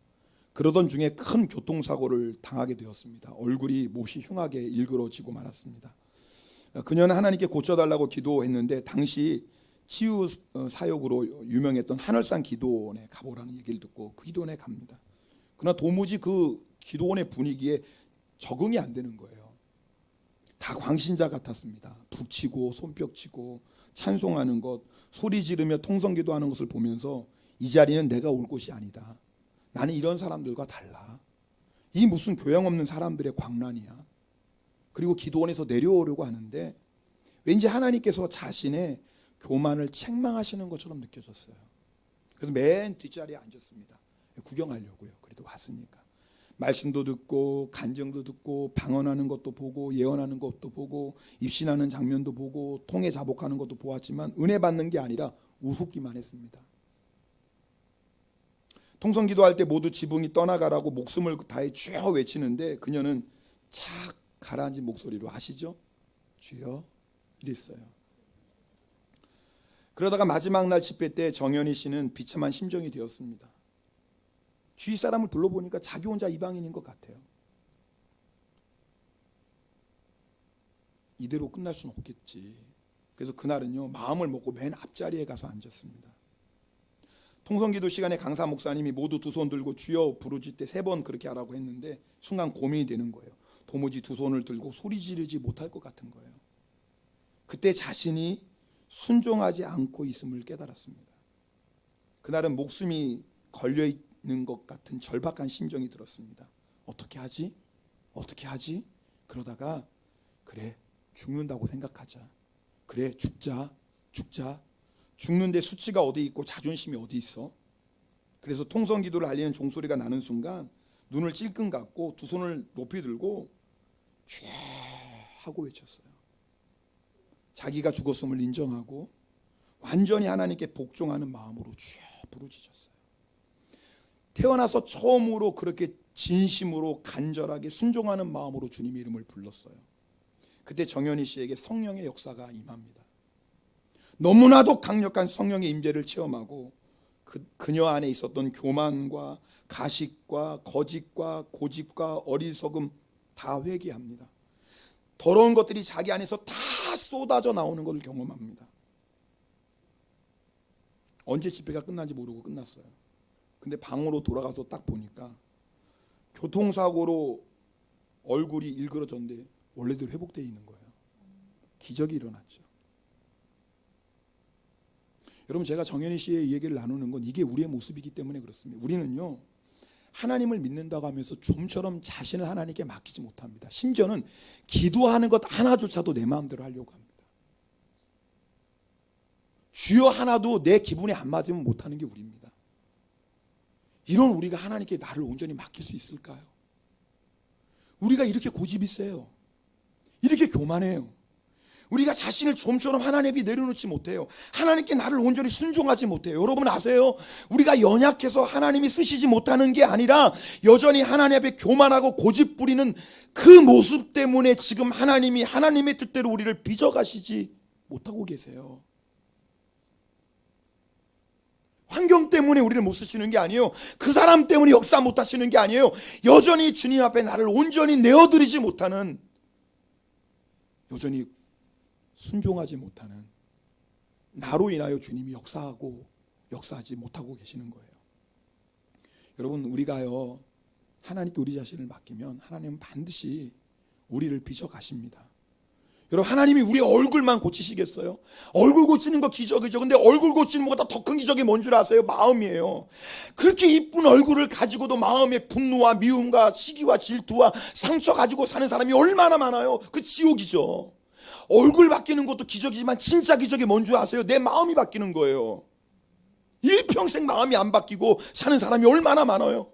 그러던 중에 큰 교통사고를 당하게 되었습니다. 얼굴이 못이 흉하게 일그러지고 말았습니다. 그녀는 하나님께 고쳐달라고 기도했는데 당시 치유 사역으로 유명했던 하늘산 기도원에 가보라는 얘기를 듣고 그 기도원에 갑니다. 그러나 도무지 그 기도원의 분위기에 적응이 안 되는 거예요. 다 광신자 같았습니다. 북치고 손뼉치고 찬송하는 것, 소리 지르며 통성기도하는 것을 보면서 이 자리는 내가 올 곳이 아니다. 나는 이런 사람들과 달라. 이 무슨 교양 없는 사람들의 광란이야. 그리고 기도원에서 내려오려고 하는데 왠지 하나님께서 자신의 교만을 책망하시는 것처럼 느껴졌어요. 그래서 맨 뒷자리에 앉았습니다. 구경하려고요. 그래도 왔으니까. 말씀도 듣고 간증도 듣고 방언하는 것도 보고 예언하는 것도 보고 입신하는 장면도 보고 통해 자복하는 것도 보았지만 은혜 받는 게 아니라 우습기만 했습니다. 통성 기도할 때 모두 지붕이 떠나가라고 목숨을 다해 주여 외치는데 그녀는 착 가라앉은 목소리로 아시죠? 주여 이랬어요. 그러다가 마지막 날 집회 때 정연희 씨는 비참한 심정이 되었습니다. 주위 사람을 둘러보니까 자기 혼자 이방인인 것 같아요. 이대로 끝날 수는 없겠지. 그래서 그날은요 마음을 먹고 맨 앞자리에 가서 앉았습니다. 통성기도 시간에 강사 목사님이 모두 두 손 들고 주여 부르짖되 3번 그렇게 하라고 했는데 순간 고민이 되는 거예요. 도무지 두 손을 들고 소리 지르지 못할 것 같은 거예요. 그때 자신이 순종하지 않고 있음을 깨달았습니다. 그날은 목숨이 걸려있는 것 같은 절박한 심정이 들었습니다. 어떻게 하지? 어떻게 하지? 그러다가 그래 죽는다고 생각하자. 그래 죽자. 죽는데 수치가 어디 있고 자존심이 어디 있어? 그래서 통성기도를 알리는 종소리가 나는 순간 눈을 찔끔 감고 두 손을 높이 들고 쥐 하고 외쳤어요. 자기가 죽었음을 인정하고 완전히 하나님께 복종하는 마음으로 쥐 부르짖었어요. 태어나서 처음으로 그렇게 진심으로 간절하게 순종하는 마음으로 주님의 이름을 불렀어요. 그때 정연희 씨에게 성령의 역사가 임합니다. 너무나도 강력한 성령의 임재를 체험하고 그녀 안에 있었던 교만과 가식과 거짓과 고집과 어리석음 다 회개합니다. 더러운 것들이 자기 안에서 다 쏟아져 나오는 것을 경험합니다. 언제 집회가 끝난지 모르고 끝났어요. 근데 방으로 돌아가서 딱 보니까 교통사고로 얼굴이 일그러졌는데 원래대로 회복되어 있는 거예요. 기적이 일어났죠. 여러분 제가 정연희 씨의 얘기를 나누는 건 이게 우리의 모습이기 때문에 그렇습니다. 우리는요 하나님을 믿는다고 하면서 좀처럼 자신을 하나님께 맡기지 못합니다. 심지어는 기도하는 것 하나조차도 내 마음대로 하려고 합니다. 주여 하나도 내 기분에 안 맞으면 못하는 게 우리입니다. 이런 우리가 하나님께 나를 온전히 맡길 수 있을까요? 우리가 이렇게 고집이 세요. 이렇게 교만해요. 우리가 자신을 좀처럼 하나님 앞에 내려놓지 못해요. 하나님께 나를 온전히 순종하지 못해요. 여러분 아세요? 우리가 연약해서 하나님이 쓰시지 못하는 게 아니라 여전히 하나님 앞에 교만하고 고집 부리는 그 모습 때문에 지금 하나님이 하나님의 뜻대로 우리를 빚어가시지 못하고 계세요. 환경 때문에 우리를 못 쓰시는 게 아니에요. 그 사람 때문에 역사 못 하시는 게 아니에요. 여전히 주님 앞에 나를 온전히 내어드리지 못하는, 여전히 순종하지 못하는 나로 인하여 주님이 역사하지 못하고 계시는 거예요. 여러분 우리가요 하나님께 우리 자신을 맡기면 하나님은 반드시 우리를 빚어가십니다. 여러분 하나님이 우리의 얼굴만 고치시겠어요? 얼굴 고치는 거 기적이죠. 근데 얼굴 고치는 것보다 더 큰 기적이 뭔 줄 아세요? 마음이에요. 그렇게 이쁜 얼굴을 가지고도 마음에 분노와 미움과 시기와 질투와 상처 가지고 사는 사람이 얼마나 많아요. 그 지옥이죠. 얼굴 바뀌는 것도 기적이지만 진짜 기적이 뭔 줄 아세요? 내 마음이 바뀌는 거예요. 일평생 마음이 안 바뀌고 사는 사람이 얼마나 많아요.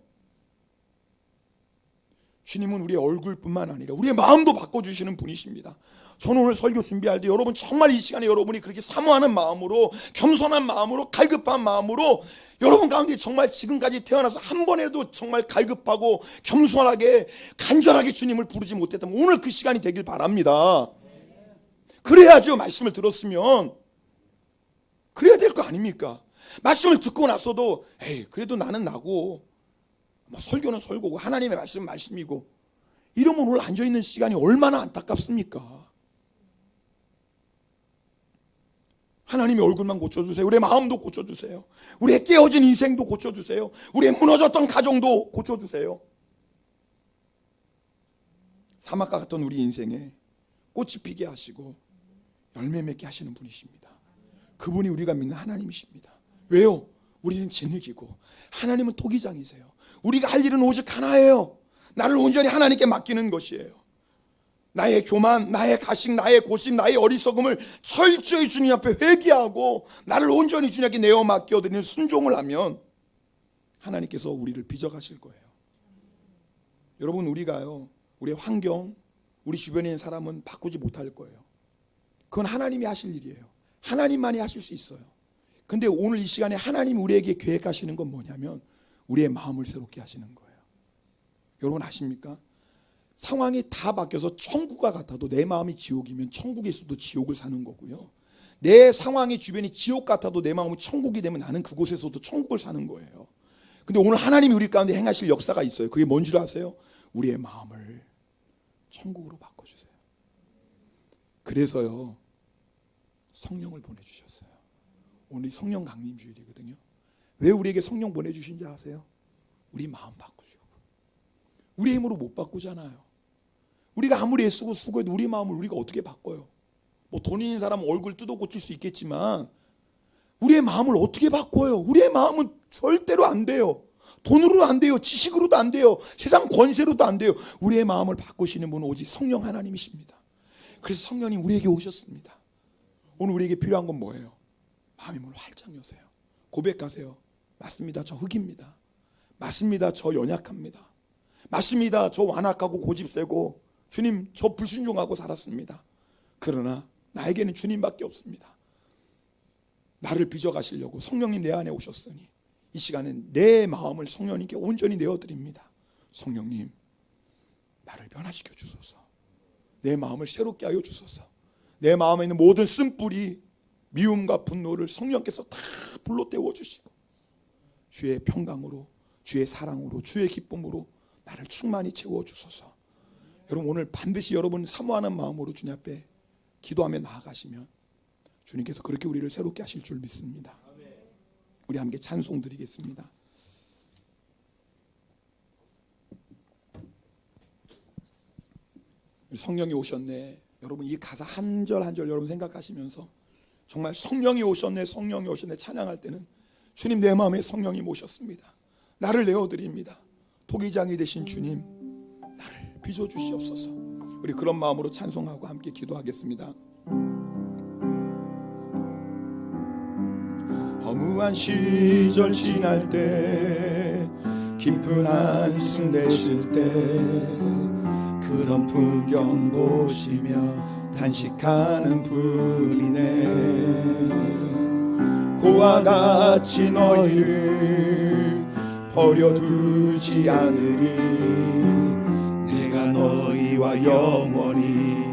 주님은 우리의 얼굴뿐만 아니라 우리의 마음도 바꿔주시는 분이십니다. 저는 오늘 설교 준비할 때 여러분 정말 이 시간에 여러분이 그렇게 사모하는 마음으로, 겸손한 마음으로, 갈급한 마음으로, 여러분 가운데 정말 지금까지 태어나서 한 번에도 정말 갈급하고 겸손하게 간절하게 주님을 부르지 못했다면 오늘 그 시간이 되길 바랍니다. 그래야죠. 말씀을 들었으면 그래야 될 거 아닙니까? 말씀을 듣고 나서도 에이 그래도 나는 나고 설교는 설교고 하나님의 말씀은 말씀이고 이러면 오늘 앉아있는 시간이 얼마나 안타깝습니까? 하나님의 얼굴만 고쳐주세요. 우리의 마음도 고쳐주세요. 우리의 깨어진 인생도 고쳐주세요. 우리의 무너졌던 가정도 고쳐주세요. 사막과 같던 우리 인생에 꽃이 피게 하시고 열매 맺게 하시는 분이십니다. 그분이 우리가 믿는 하나님이십니다. 왜요? 우리는 진흙이고 하나님은 토기장이세요. 우리가 할 일은 오직 하나예요. 나를 온전히 하나님께 맡기는 것이에요. 나의 교만, 나의 가식, 나의 고집, 나의 어리석음을 철저히 주님 앞에 회개하고 나를 온전히 주님께 내어 맡겨드리는 순종을 하면 하나님께서 우리를 빚어가실 거예요. 여러분 우리가요 우리의 환경, 우리 주변에 있는 사람은 바꾸지 못할 거예요. 그건 하나님이 하실 일이에요. 하나님만이 하실 수 있어요. 근데 오늘 이 시간에 하나님이 우리에게 계획하시는 건 뭐냐면 우리의 마음을 새롭게 하시는 거예요. 여러분 아십니까? 상황이 다 바뀌어서 천국과 같아도 내 마음이 지옥이면 천국에서도 지옥을 사는 거고요. 내 상황이 주변이 지옥 같아도 내 마음이 천국이 되면 나는 그곳에서도 천국을 사는 거예요. 근데 오늘 하나님이 우리 가운데 행하실 역사가 있어요. 그게 뭔 줄 아세요? 우리의 마음을 천국으로 바꿔주세요. 그래서요 성령을 보내주셨어요. 오늘 성령 강림 주일이거든요. 왜 우리에게 성령 보내주신지 아세요? 우리 마음 바꾸려고. 우리 힘으로 못 바꾸잖아요. 우리가 아무리 애쓰고 수고해도 우리 마음을 우리가 어떻게 바꿔요? 뭐 돈 있는 사람은 얼굴 뜯어 고칠 수 있겠지만 우리의 마음을 어떻게 바꿔요? 우리의 마음은 절대로 안 돼요. 돈으로도 안 돼요. 지식으로도 안 돼요. 세상 권세로도 안 돼요. 우리의 마음을 바꾸시는 분은 오직 성령 하나님이십니다. 그래서 성령님 우리에게 오셨습니다. 오늘 우리에게 필요한 건 뭐예요? 마음의 문을 활짝 여세요. 고백하세요. 맞습니다. 저 흙입니다. 맞습니다. 저 연약합니다. 맞습니다. 저 완악하고 고집세고 주님 저 불순종하고 살았습니다. 그러나 나에게는 주님밖에 없습니다. 나를 빚어가시려고 성령님 내 안에 오셨으니 이 시간엔 내 마음을 성령님께 온전히 내어드립니다. 성령님 나를 변화시켜 주소서. 내 마음을 새롭게 하여 주소서. 내 마음에 있는 모든 쓴뿌리 미움과 분노를 성령께서 다 불로 때워주시고 주의 평강으로 주의 사랑으로 주의 기쁨으로 나를 충만히 채워주소서. 여러분 오늘 반드시 여러분 사모하는 마음으로 주님 앞에 기도하며 나아가시면 주님께서 그렇게 우리를 새롭게 하실 줄 믿습니다. 우리 함께 찬송 드리겠습니다. 성령이 오셨네. 여러분 이 가사 한 절 한 절 여러분 생각하시면서 정말 성령이 오셨네 성령이 오셨네 찬양할 때는 주님 내 마음에 성령이 오셨습니다. 나를 내어드립니다. 토기장이 되신 주님 나를 빚어주시옵소서. 우리 그런 마음으로 찬송하고 함께 기도하겠습니다. 허무한 시절 지날 때 깊은 한숨 내쉴 때 그런 풍경 보시며 단식하는 분이네. 고와 같이 너희를 버려두지 않으니 내가 너희와 영원히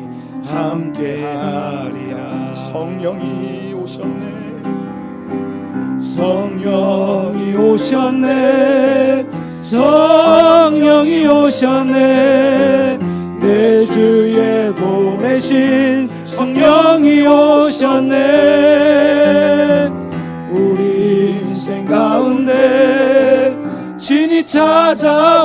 함께하리라. 성령이 오셨네. 성령이 오셨네. 성령이 오셨네. 내 주에 보내신 성령이 오셨네. 우리 인생 가운데 진히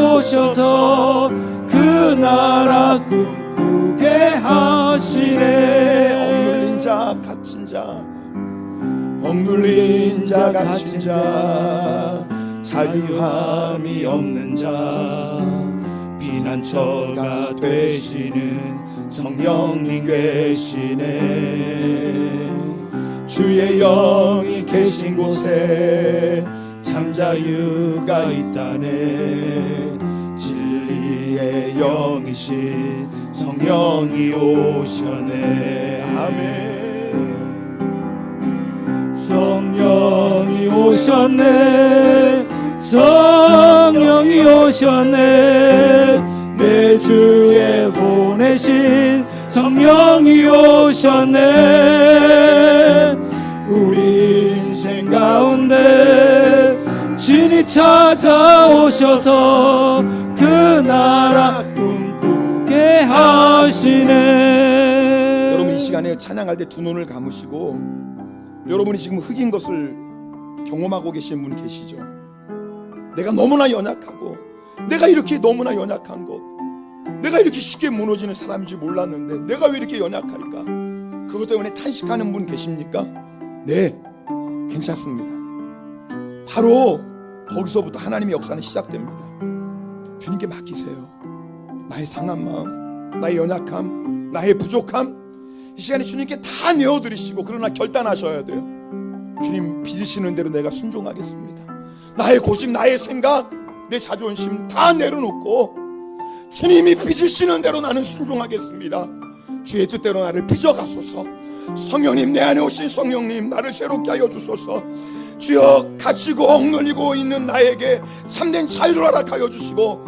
찾아오셔서 그 나라 꿈꾸게 하시네. 억눌린 자 갇힌 자 억눌린 자 갇힌 자 자유함이 없는 자 피난처가 되시는 성령님 계시네. 주의 영이 계신 곳에 참 자유가 있다네. 진리의 영이신 성령이 오셨네. 아멘. 성령이 오셨네. 성령이 오셨네. 내 주에 보내신 성령이 오셨네. 우리 인생 가운데 진히 찾아오셔서 그 나라 꿈꾸게 하시네. 여러분 이 시간에 찬양할 때 두 눈을 감으시고 여러분이 지금 흙인 것을 경험하고 계신 분 계시죠? 내가 너무나 연약하고 내가 이렇게 너무나 연약한 것, 내가 이렇게 쉽게 무너지는 사람인지 몰랐는데 내가 왜 이렇게 연약할까? 그것 때문에 탄식하는 분 계십니까? 네, 괜찮습니다. 바로 거기서부터 하나님의 역사는 시작됩니다. 주님께 맡기세요. 나의 상한 마음, 나의 연약함, 나의 부족함 이 시간에 주님께 다 내어드리시고 그러나 결단하셔야 돼요. 주님 빚으시는 대로 내가 순종하겠습니다. 나의 고집, 나의 생각, 내 자존심 다 내려놓고 주님이 빚으시는 대로 나는 순종하겠습니다. 주의 뜻대로 나를 빚어가소서. 성령님 내 안에 오신 성령님 나를 새롭게 하여 주소서. 주여 갇히고 억눌리고 있는 나에게 참된 자유를 허락하여 주시고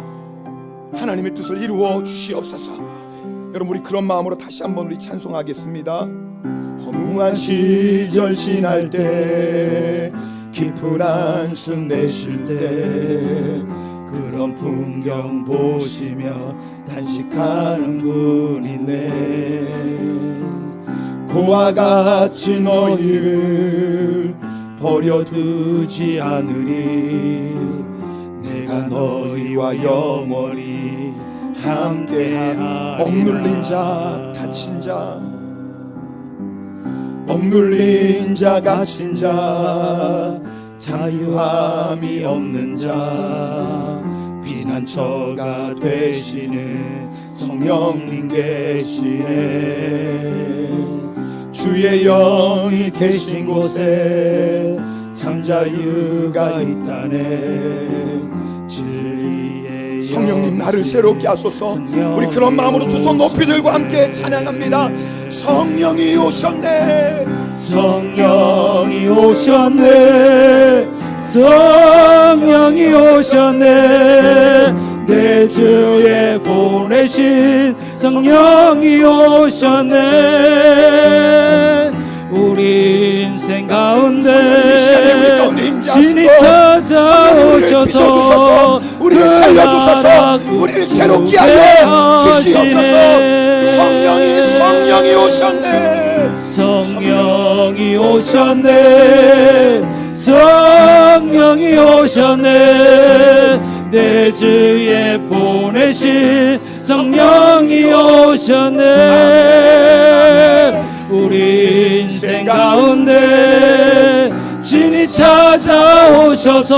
하나님의 뜻을 이루어 주시옵소서. 여러분 우리 그런 마음으로 다시 한번 우리 찬송하겠습니다. 허무한 시절 지날 때 깊은 한숨 내쉴 때 그런 풍경 보시며 단식하는 분이 있네. 그와 같이 너희를 버려두지 않으리. 내가 너희와 영원히 함께하리라. 억눌린 자 갇힌 자 억눌린 자 갇힌 자 자유함이 없는 자 피난처가 되시는 성령님 계시네. 주의 영이 계신 곳에 참 자유가 있다네. 진리의 성령님 나를 새롭게 하소서. 우리 그런 마음으로 두 손 높이 들고 함께 찬양합니다. 성령이 오셨네. 성령이 오셨네. 성령이 오셨네. 내 주에 보내신 성령이 오셨네. 우리 인생 가운데 신이 찾아오셔서 우리를 살려주소서. 우리를 새롭게 하여 주시옵소서. 성령이 오셨네. 성령이 오셨네. 성령이 오셨네. 내 주에 보내신 성령이 오셨네. 우리 인생 가운데 진이 찾아오셔서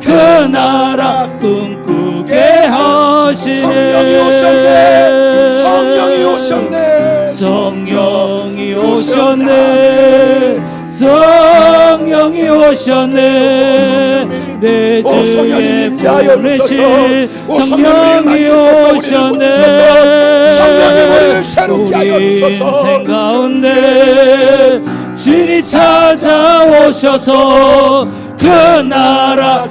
그 나라 꿈꾸게 하시네. 성령이 오셨네. 성령이 오셨네. 성령이 오셨네. 성령이 오셨네. 내 주에 보내신 성령이 오셨네. 성령님 우리를 새롭게 하여 주소서. 인생 가운데 진이 찾아오셔서 그 나라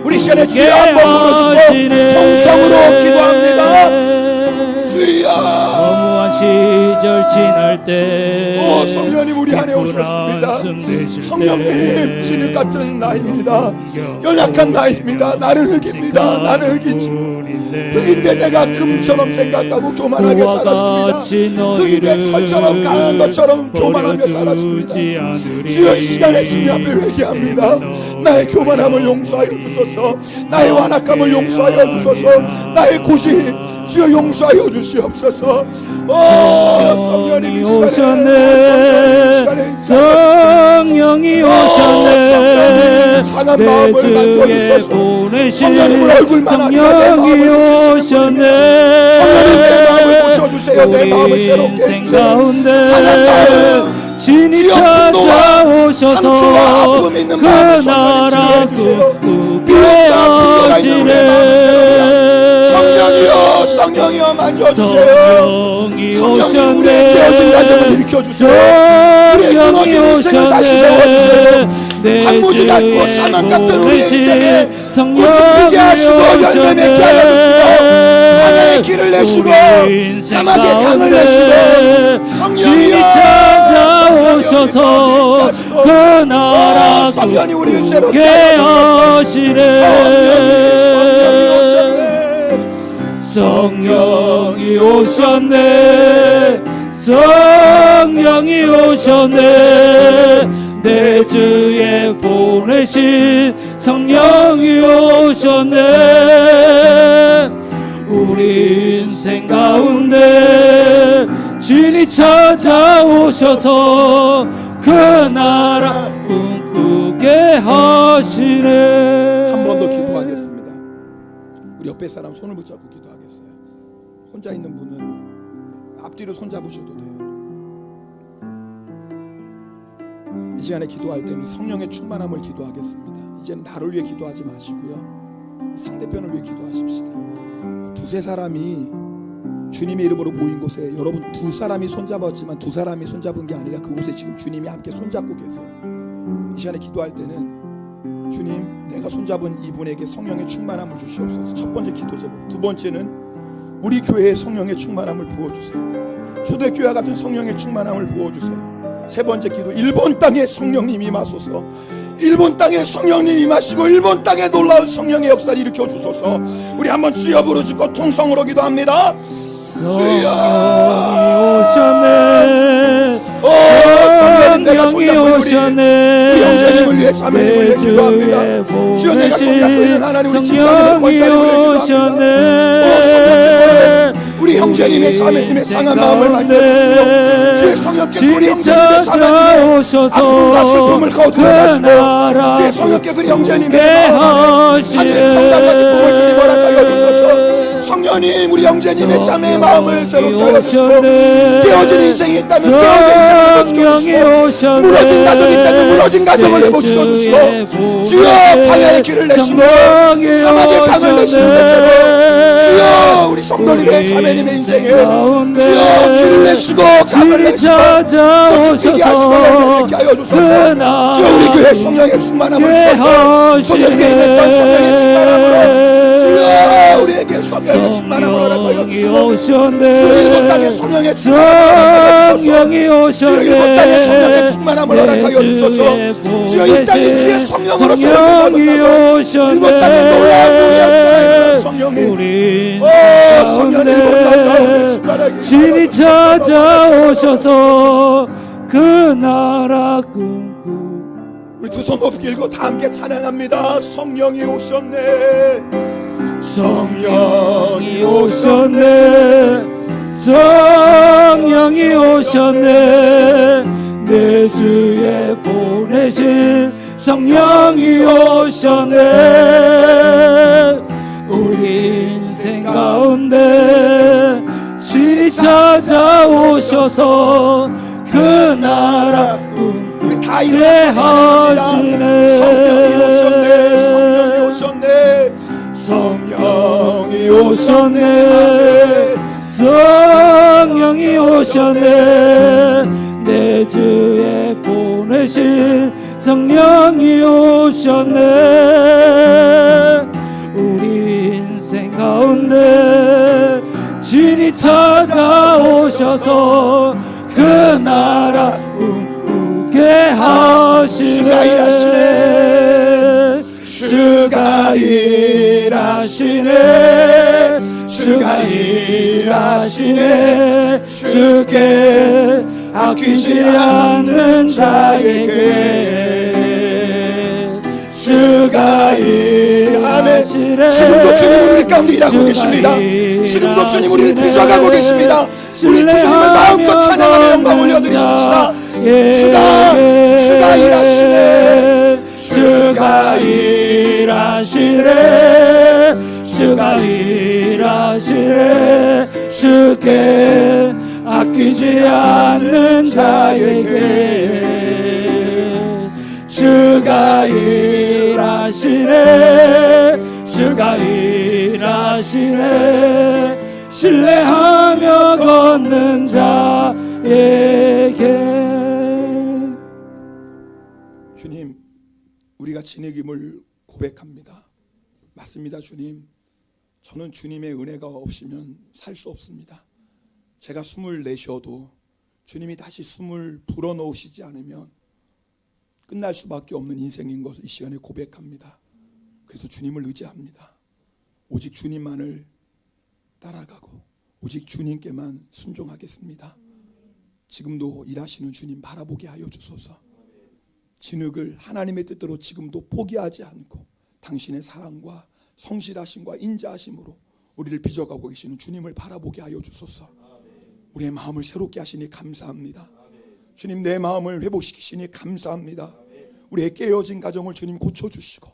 우리 시간에 꿈꾸게 주여 한번 불러주고 하시네. 통성으로 기도합니다. 주여 허무한 시절 지날 때 성령님 우리 안에 오셨습니다. 성령님 진흙 같은 나입니다. 연약한 나입니다. 나는 흙입니다. 나는 흙이지. 흙인데 내가 금처럼 생각하고 교만하게 살았습니다. 흙인데 철처럼 강한 것처럼 교만하며 살았습니다. 주여 이 시간에 주님 앞에 회개합니다. 나의 교만함을 용서하여 주소서. 나의 완악함을 용서하여 주소서. 나의 고시 주여 용서하여 주시옵소서. 성령님 이 시간에 성령이 오셨네. 상한 마음을 만져주소서. 성령님을 얼굴만 아니라 내 마음을 고치시는 성령님 내 마음을 고쳐주세요. 내 마음을 새롭게 해주세요. 상한 마음 진이 찾아오셔서 그 나라 꿈꾸게 하시네. 성령이여 만져주세요. 성령이 우리의 깨어진 가정을 일으켜주세요. 우리의 무너진 인생을 다시 세워주세요. 황무지 같고 사막 같은 우리의 인생에 꽃을 피게 하시고 열매 맺게 하여 주시고 바다에 길을 내시고 사막에 강을 내시고 성령이여 찾아오셔서 그 나라 성령이 우리를 새롭게 하시네. 성령이 오셨네. 성령이 오셨네. 내 주에 보내신 성령이 오셨네. 우리 인생 가운데 진이 찾아오셔서 그 나라 꿈꾸게 하시네. 한 번 더 기도하겠습니다. 우리 옆에 사람 손을 붙잡고 기도하겠어요. 혼자 있는 분은 앞뒤로 손잡으셔도 돼요. 이 시간에 기도할 때 우리 성령의 충만함을 기도하겠습니다. 이제는 나를 위해 기도하지 마시고요, 상대편을 위해 기도하십시다. 두세 사람이 주님의 이름으로 모인 곳에 여러분 두 사람이 손잡았지만 두 사람이 손잡은 게 아니라 그곳에 지금 주님이 함께 손잡고 계세요. 이 시간에 기도할 때는 주님, 내가 손잡은 이분에게 성령의 충만함을 주시옵소서. 첫 번째 기도 제목. 두 번째는 우리 교회에 성령의 충만함을 부어주세요. 초대교회와 같은 성령의 충만함을 부어주세요. 세 번째 기도, 일본 땅에 성령님 임하소서. 일본 땅에 성령님 임하시고 일본 땅에 놀라운 성령의 역사를 일으켜 주소서. 우리 한번 주여 부르짖고 통성으로 기도합니다. 주여 오셨네. 성령님, 내가 손잡고 있는 오셨네. 우리 형제님을 위해 자매님을 위해 기도합니다. 주여, 내가 손잡고 있는 하나님 우리 집사님을 권사님을 위해 기도합니다. 성령께서 우리 형제님의 자매님의 상한 마음을 만져주시고 주의 성령께서 우리 형제님의 자매님의 아픔과 슬픔을 거두어가시고 주의 성령께서 우리 형제님의 마음 안에 하늘의 평강과 기쁨을 주님 허락하여 주소서. 성령님, 우리 형제님의 자매의 마음을 새롭게 하여 주시고 깨어진 인생이 있다면 깨어진 인생을 회복시켜주시고 무너진 가정이 있다면 무너진 가정을 회복시켜주시고 주여, 광야의 길을 내시고 사막의 강을 내시는 것처럼 주여, 우리 성도님의 자매님의 인생에 주여 길을 내시고 강을 내시고 꽃을 피게 하시고 열매 맺게 하여 주소서. 주여, 우리 교회 성령의 충만함을 주소서. 초대교회에 맺던 성령의 충만함으로 주여, 우리에게 성령의 충만함을 허락하여 주시고 주여, 일본 땅에 성령의 충만함을 허락하여 주소서. 주여, 일본 땅에 성령의 충만함을 허락하여 주소서. 주여, 이 땅이 주의 성령으로 새롭게 거듭나고 일본 땅에 놀라운 무리의 살아있는 성령님, 성령 일본 땅 가운데 충만하게 진이 찾아오셔서 그 나라 꿈꾸. 우리 두 손 높이 들고 다 함께 찬양합니다. 성령이 오셨네. 성령이 오셨네. 성령이 오셨네. 내 주에 보내신 성령이 오셨네. 우리 인생 가운데 진이 찾아오셔서 그 나라 우리 다 일어나서 찬양합니다. 성령이 오셨네. 성령이 오셨네. 성령이 오셨네. 성령이 오셨네. 내 주에 보내신 성령이 오셨네. 우리 인생 가운데 진이 찾아오셔서 그 나라 꿈꾸게 하시네. 주가 일하시네. 주가 일하시네. 주께 아끼지 않는 자에게 주가 일하시네. 지금도 주님은 우리 가운데 일하고 계십니다. 지금도 주님 우리를 부족하고 계십니다. 우리 그 주님을 마음껏 찬양하며 영광 올려드리십시다. 주가 일하시네. 주가 일하시네. 주가 일하시네. 주께 아끼지 않는 자에게 주가 일하시네. 주가 일하시네. 신뢰하며 걷는 자에게. 주님, 우리가 진액임을 고백합니다. 맞습니다. 주님, 저는 주님의 은혜가 없으면 살 수 없습니다. 제가 숨을 내쉬어도 주님이 다시 숨을 불어넣으시지 않으면 끝날 수밖에 없는 인생인 것을 이 시간에 고백합니다. 그래서 주님을 의지합니다. 오직 주님만을 따라가고 오직 주님께만 순종하겠습니다. 지금도 일하시는 주님 바라보게 하여 주소서. 진흙을 하나님의 뜻대로 지금도 포기하지 않고 당신의 사랑과 성실하심과 인자하심으로 우리를 빚어가고 계시는 주님을 바라보게 하여 주소서. 우리의 마음을 새롭게 하시니 감사합니다. 주님, 내 마음을 회복시키시니 감사합니다. 우리의 깨어진 가정을 주님 고쳐주시고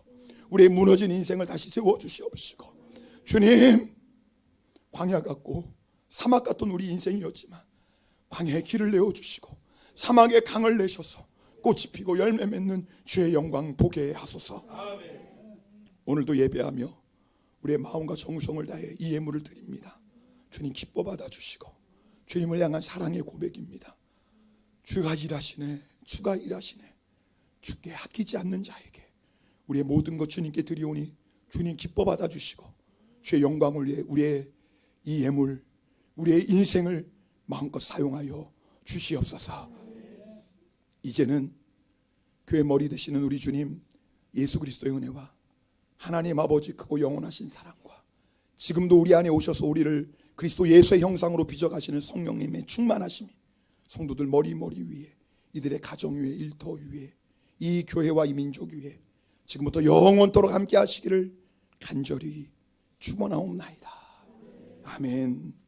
우리의 무너진 인생을 다시 세워주시옵시고, 주님, 광야 같고 사막 같은 우리 인생이었지만 광야의 길을 내어주시고 사막의 강을 내셔서 꽃이 피고 열매 맺는 주의 영광 보게 하소서. 오늘도 예배하며 우리의 마음과 정성을 다해 이 예물을 드립니다. 주님 기뻐 받아주시고 주님을 향한 사랑의 고백입니다. 주가 일하시네. 주가 일하시네. 주께 아끼지 않는 자에게 우리의 모든 것 주님께 드리오니 주님 기뻐 받아주시고 주의 영광을 위해 우리의 이 예물, 우리의 인생을 마음껏 사용하여 주시옵소서. 이제는 교회 머리 되시는 우리 주님 예수 그리스도의 은혜와 하나님 아버지 크고 영원하신 사랑과 지금도 우리 안에 오셔서 우리를 그리스도 예수의 형상으로 빚어가시는 성령님의 충만하심이 성도들 머리 위에, 이들의 가정 위에, 일터 위에, 이 교회와 이 민족 위에 지금부터 영원토록 함께 하시기를 간절히 축원하옵나이다. 아멘.